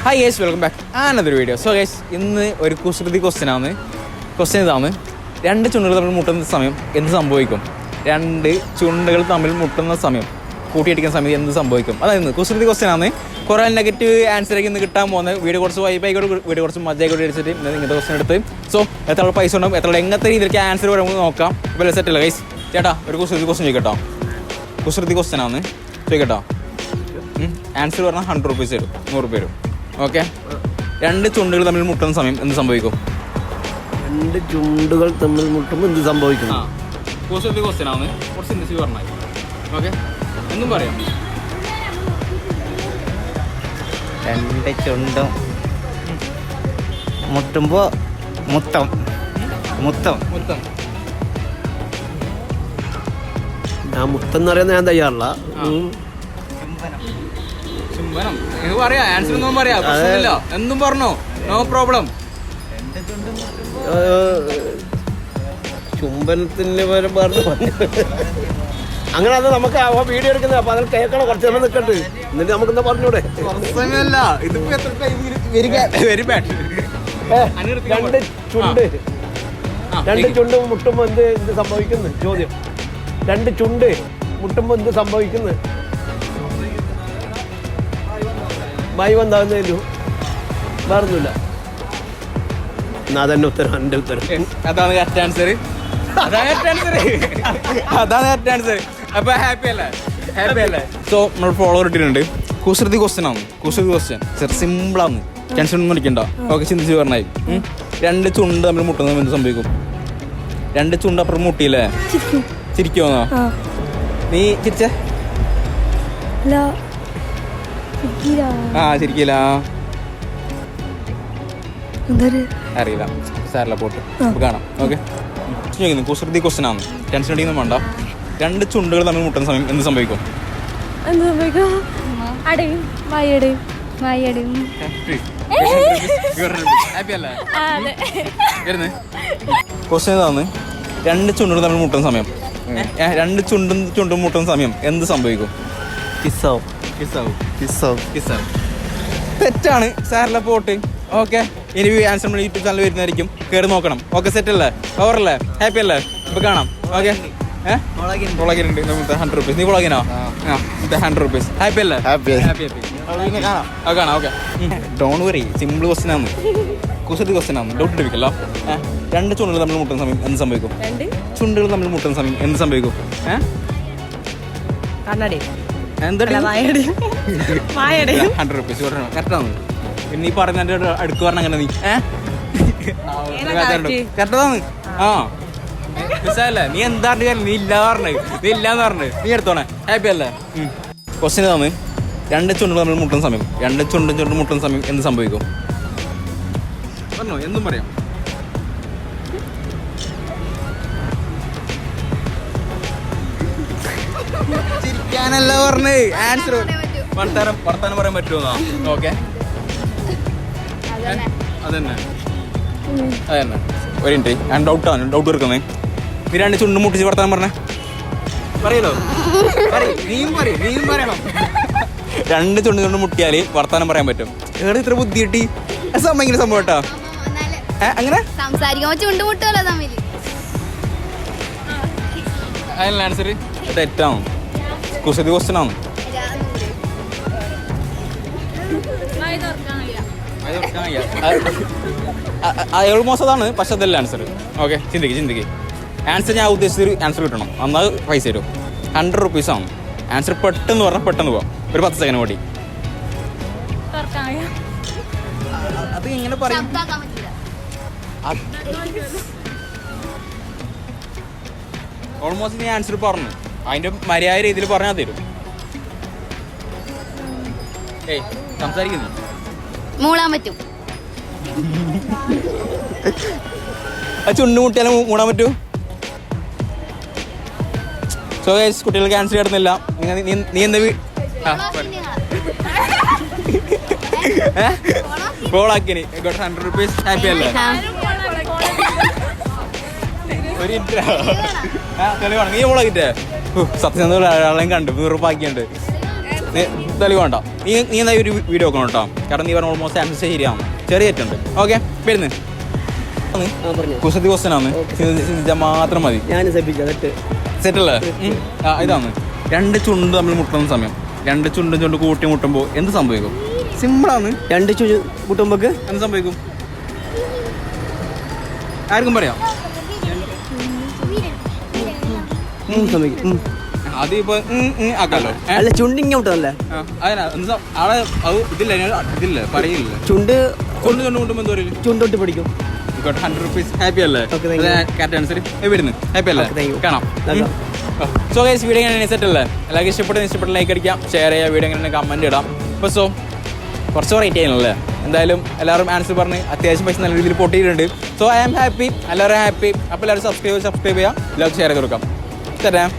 Hi guys, welcome back another video. So guys, ഇന്ന് ഒരു കുസൃതി ക്വസ്റ്റ്യൻ ഇതാണ്: രണ്ട് ചുണ്ടുകൾ തമ്മിൽ മുട്ടുന്ന സമയം എന്ത് സംഭവിക്കും? രണ്ട് ചുണ്ടുകൾ തമ്മിൽ മുട്ടുന്ന സമയം, കൂട്ടിയിടിക്കുന്ന സമയം എന്ത് സംഭവിക്കും? അതായത് കുസൃതി ക്വസ്റ്റ്യൻ. കുറേ നെഗറ്റീവ് ആൻസറൊക്കെ ഇന്ന് കിട്ടാൻ പോകുന്നത്. വീഡിയോ കുറച്ച് വൈബായിക്കോട്ട്, വീഡിയോ കുറച്ച് മജായിക്കോട്ട് അടിച്ചിട്ട് ഇങ്ങനത്തെ ക്വസ്റ്റ്യൻ എടുത്ത് എത്ര പൈസ ഉണ്ടാവും, എത്ര എങ്ങനത്തെ രീതിയിലേക്ക് ആൻസർ വരുമ്പോൾ നോക്കാം. ഇപ്പോൾ സെറ്റല്ല ഗൈസ്. ചേട്ടാ, ഒരു കുസൃതി ക്വസ്റ്റ്യൻ ചോദിക്കട്ടോ. കുസൃതി ക്വസ്റ്റ്യൻ ചോദിക്കട്ടോ. ആൻസർ പറഞ്ഞാൽ 100 rupees തരും, 100 രൂപ തരും. ഓക്കെ. രണ്ട് ചുണ്ടുകൾ തമ്മിൽ മുട്ടുന്ന സമയം എന്ത് സംഭവിക്കും? രണ്ട് ചുണ്ടുകൾ തമ്മിൽ മുട്ടുമ്പോൾ എന്ത് സംഭവിക്കും? കുസൃതി ക്വസ്റ്റ്യൻ കുറച്ച് ചിന്തിച്ച് പറഞ്ഞാൽ. ഓക്കെ, എന്തും പറയാം. രണ്ട് ചുണ്ടും മുട്ടുമ്പോൾ മുത്തം മുത്തം മുത്തം. ഞാൻ മുത്തെന്ന് പറയുന്നത് ഞാൻ തയ്യാറല്ല. ചുംബനം പറയാ. ആൻസർ ഒന്നും പറയാ, പ്രശ്നമില്ല. എന്തും പറഞ്ഞോ, നോ പ്രോബ്ലം. ചുംബനത്തിന് പകരം പറഞ്ഞു അങ്ങനെ. അത് നമുക്ക് വീഡിയോ എടുക്കുന്നത്, അപ്പൊ അതിൽ കേൾക്കണം. കുറച്ച് സമയം നിൽക്കണ്ട്, എന്നിട്ട് നമുക്ക് എന്താ പറഞ്ഞൂടെ? രണ്ട് ചുണ്ട് മുട്ടുമ്പോ എന്ത് സംഭവിക്കുന്നു? ചോദ്യം. രണ്ട് ചുണ്ട് മുട്ടുമ്പോ എന്ത് സംഭവിക്കുന്നു? ഭയം എന്താകുന്നതിലും വേറൊന്നുമില്ല. എന്നാ തന്നെ ഉത്തരം, എൻ്റെ ഉത്തരം. അതാണ് കറക്റ്റ് ആൻസർ. അതാണ് കറക്റ്റ് ആൻസർ. അപ്പൊ ഹാപ്പി അല്ലേ? സോ നമ്മൾ ഫോളോവർ ഇട്ടിട്ടുണ്ട്. കുസൃതി ക്വസ്റ്റ്യൻ സിമ്പിളാണ്. ടെൻഷൻ ഒന്നും അടിക്കണ്ട. ഓക്കെ, ചിന്തിച്ച് പറഞ്ഞായി. രണ്ട് ചുണ്ട് തമ്മിൽ മുട്ടുന്നത് എന്ത് സംഭവിക്കും? രണ്ട് ചുണ്ട് അപ്പുറം മുട്ടിയില്ലേ? ചിരിക്കുമോ? നീ ചിരിച്ചേ? ചിരിക്കില്ല. അറിയില്ല, സാറില്ല, പോട്ട് കാണാം. ഓക്കെ, കുസൃതി ക്വസ്റ്റ്യൻ ആണ്. ടെൻഷൻ അടിയൊന്നും വേണ്ട. രണ്ട് ചുണ്ടുകൾ തമ്മിൽ മുട്ടുന്ന സമയം എന്ത് സംഭവിക്കും? ക്വസ്റ്റ്യൻ ഇതാണ്: രണ്ട് ചുണ്ടുകൾ തമ്മിൽ മുട്ടുന്ന സമയം, രണ്ട് ചുണ്ടും മുട്ടുന്ന സമയം എന്ത് സംഭവിക്കും? തെറ്റാണ്. സാറില്ല, പോട്ട്. ഓക്കെ, ഇനി ആൻസർ നമ്മൾ യൂട്യൂബ് ചാനൽ വരുന്നതായിരിക്കും, കയറി നോക്കണം. ഓക്കെ, സെറ്റ് അല്ലേ? ഓവറല്ലേ? ഹാപ്പി അല്ലേ? ഇപ്പൊ കാണാം. Okay, 100 rupees. നീ വ്ളോഗിനോ? 100 rupees. ഹാപ്പി അല്ലേ? കാണാം. Okay, don't worry. Simple question ആണ്, കുസൃതി ക്വസ്റ്റ്യൻ ആണ്. ഡൗട്ട് ഇട്ടിരിക്കല്ലോ. രണ്ട് ചുണ്ടുകൾ തമ്മിൽ മുട്ടുന്ന സമയം എന്ത് സംഭവിക്കും? ചുണ്ടുകൾ തമ്മിൽ മുട്ടുന്ന സമയം എന്ത് സംഭവിക്കും? 100 rupees. കറക്റ്റാണ്. പിന്നെ ഈ പറഞ്ഞ അടുക്ക് പറഞ്ഞ അങ്ങനെ നീ കറക്റ്റാണ്. നീ എന്താ നീ ഇല്ലാന്ന് പറഞ്ഞത് നീ എടുത്തോണേ. ഹാപ്പി അല്ലേ? ക്വസ്റ്റ്യൻ ഇതാണ്: രണ്ട് ചുണ്ടുകൾ തമ്മിൽ മുട്ടുന്ന സമയം, രണ്ട് ചുണ്ടും മുട്ടുന്ന സമയം എന്ത് സംഭവിക്കും? പറഞ്ഞോ, എന്തും പറയാം. ചിരിക്കാനല്ല പറഞ്ഞേ, ആൻസർ വർത്താനം പറയാൻ പറ്റുമോ? ഓക്കെ, അതന്നെ. ഒരു മിനിറ്റ്, ഞാൻ ഡൗട്ട് എടുക്കുന്നേ. നീ രണ്ട് ചുണ്ടും മുട്ടിച്ച് വർത്താനം പറഞ്ഞേ. പറയല്ലോ, നീയും പറയണം. രണ്ട് ചുണ്ടും മുട്ടിയാൽ വർത്താനം പറയാൻ പറ്റും. ഏടെ ഇത്ര ബുദ്ധി കിട്ടി? ഭയങ്കര സംഭവം കേട്ടോ. അങ്ങനെ അതിനുള്ള ആൻസർ തെറ്റാണ്. കുസൃതി ക്വസ്റ്റ്യൻ ആണ്. ഓൾമോസ്റ്റ് അതാണ്, പക്ഷെ അതല്ല ആൻസർ. ഓക്കെ, ചിന്തിക്ക്. ആൻസർ ഞാൻ ഉദ്ദേശിച്ചൊരു ആൻസർ കിട്ടണം, എന്നാൽ പൈസ തരും. 100 rupees ആണ് ആൻസർ. പെട്ടെന്ന് പറഞ്ഞാൽ പെട്ടെന്ന് പോവാം. ഒരു 10 സെക്കൻഡ് കൂടി. അത് എങ്ങനെ പറയും? ഓൾമോസ്റ്റ് നീ ആൻസർ പറഞ്ഞു, അതിന്റെ മര്യാദ രീതിയിൽ പറഞ്ഞാൽ തരും. സംസാരിക്കുന്നു, മൂളാൻ പറ്റും. ചുണ്ട് മുട്ടിയാലും മൂടാൻ പറ്റൂ. സോ ഗൈസ്, കുട്ടികൾക്ക് ആൻസർ കിട്ടുന്നില്ല. നീ എന്താ കോളാക്കിന് 100 rupees. ഹാപ്പി അല്ലേ? ഒരു തെളിവാണ്. നീ കോളാക്കിട്ടേ? സത്യം ഒരാളെയും കണ്ടു 100 രൂപ ആക്കിയുണ്ട്. തെളിവ് വേണ്ട. നീ എന്താ ഒരു വീഡിയോ നോക്കണം കേട്ടോ. കാരണം നീ പറഞ്ഞ ഓൾമോസ്റ്റ് ആൻസർ ശരിയാണ്. ചെറിയ തെറ്റുണ്ട്. ഓക്കെ വരുന്നു കുസൃതി ക്വസ്റ്റ്യനാണ്. ചിന്തിച്ചാൽ മാത്രം മതി. ഞാൻ സെറ്റല്ലേ? ഇതാണ് രണ്ട് ചുണ്ട് തമ്മിൽ മുട്ടുന്ന സമയം. രണ്ട് ചുണ്ട് കൂട്ടി മുട്ടുമ്പോൾ എന്ത് സംഭവിക്കും? സിമ്പിളാണ്. രണ്ട് കൂട്ടുമ്പോക്ക് എന്ത് സംഭവിക്കും? ആർക്കും പറയാം. അതിപ്പോ ആക്കാലോ. അല്ല ചുണ്ടിങ്ങ മുട്ടല്ലേ? ഇതില്ല പറയില്ല. ചുണ്ട് മുട്ടുമ്പോ എന്തോ ചുണ്ടൊട്ട് പിടിക്കും. 100 rupees. ഹാപ്പി അല്ലേ? കറക്റ്റ് ആൻസർ വരുന്നു. ഹാപ്പി അല്ലേ? കാണാം. സോ ഗൈസ് വീഡിയോ എങ്ങനെ സെറ്റ് അല്ലേ? എല്ലാവർക്കും ഇഷ്ടപ്പെട്ട ലൈക്ക് അടിക്കാം, ഷെയർ ചെയ്യുക, വീഡിയോ എങ്ങനെ കമൻറ്റ് ഇടാം. അപ്പോൾ സോ കുറച്ച് റേറ്റ് ചെയ്യാനല്ലേ? എന്തായാലും എല്ലാവരും ആൻസർ പറഞ്ഞ് അത്യാവശ്യം പൈസ നല്ല രീതിയിൽ പൊട്ടിയിട്ടുണ്ട്. സോ ഐ ആം ഹാപ്പി, എല്ലാവരും ഹാപ്പി. അപ്പോൾ എല്ലാവരും സബ്സ്ക്രൈബ് ചെയ്യുക, എല്ലാവർക്കും ഷെയർ ചെയ്ത് കൊടുക്കാം. തരാം.